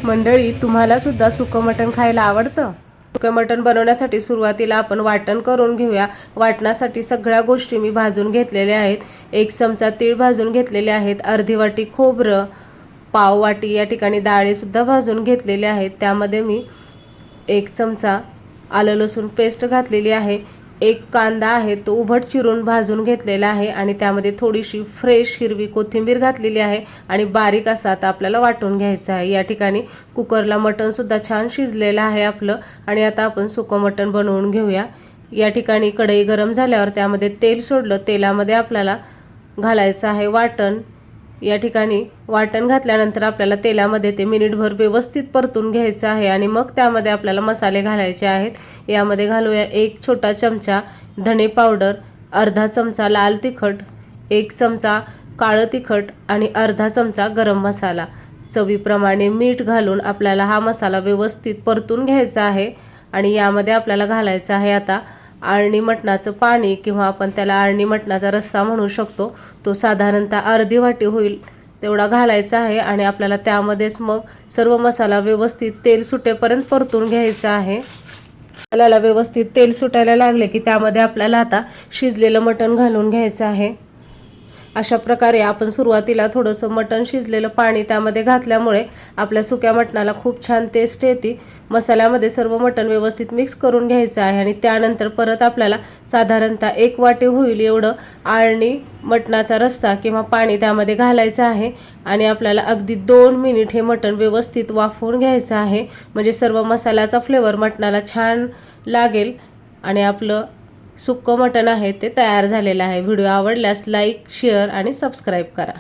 मंडळी, तुम्हाला सुद्धा सुकं मटण खायला आवडतं? सुकं मटण बनवण्यासाठी सुरुवातीला आपण वाटण करून घेऊया। वाटणासाठी सगळ्या गोष्टी मी भाजून घेतलेल्या आहेत। 1 चमचा तीळ भाजून घेतलेले आहेत, अर्धी वाटी खोबरं, पाव वाटी या ठिकाणी डाळे सुद्धा भाजून घेतलेले आहेत। त्यामध्ये मी 1 चमचा आलं लसूण पेस्ट घातलेली आहे। 1 कांदा आहे तो उभट चिरून भाजून घेतलेला आहे आणि त्यामध्ये थोडीशी फ्रेश हिरवी कोथिंबीर घातलेली आहे आणि बारीक असा आता आपल्याला वाटून घ्यायचं आहे। या ठिकाणी कुकरला मटण सुद्धा छान शिजलेलं आहे आपलं आणि आता आपण सुकं मटण बनवून घेऊया। या ठिकाणी कढई गरम झाल्यावर त्यामध्ये तेल सोडलं, तेलामध्ये आपल्याला घालायचं आहे वाटण। या ठिकाणी वाटण घातल्यानंतर आपल्याला तेलामध्ये ते मिनिटभर व्यवस्थित परतून घ्यायचं आहे आणि मग त्यामध्ये आपल्याला मसाले घालायचे आहेत। यामध्ये घालूया 1 छोटा चमचा धणे पावडर, अर्धा चमचा लाल तिखट, 1 चमचा काळं तिखट आणि अर्धा चमचा गरम मसाला। चवीप्रमाणे मीठ घालून आपल्याला हा मसाला व्यवस्थित परतून घ्यायचा आहे आणि यामध्ये आपल्याला घालायचं आहे आता आळणी मटणाचं पाणी किंवा आपण त्याला आळणी मटणाचा रस्सा म्हणू शकतो। तो साधारणतः अर्धी वाटी होईल तेवढा घालायचा आहे आणि आपल्याला त्यामध्येच मग सर्व मसाला व्यवस्थित तेल सुटेपर्यंत परतून घ्यायचा आहे। मसाल्याला व्यवस्थित तेल सुटायला लागले की त्यामध्ये आपल्याला आता शिजलेलं मटण घालून घ्यायचं आहे। अशा प्रकारे आपण सुरुवातीला थोडंसं मटण शिजलेलं पाणी त्यामध्ये घातल्यामुळे आपल्या सुक्या मटणाला खूप छान टेस्ट येते। मसाल्यामध्ये सर्व मटण व्यवस्थित मिक्स करून घ्यायचं आहे आणि त्यानंतर परत आपल्याला साधारणतः 1 वाटी होईल एवढं आळणी मटणाचा रस्सा किंवा पाणी त्यामध्ये घालायचं आहे आणि आपल्याला अगदी 2 मिनिट हे मटण व्यवस्थित वाफवून घ्यायचं आहे, म्हणजे सर्व मसाल्याचा फ्लेवर मटणाला छान लागेल आणि आपलं सुक्कं मटण आहे ते तयार झालेलं आहे। व्हिडिओ आवडल्यास लाईक, शेअर आणि सबस्क्राईब करा।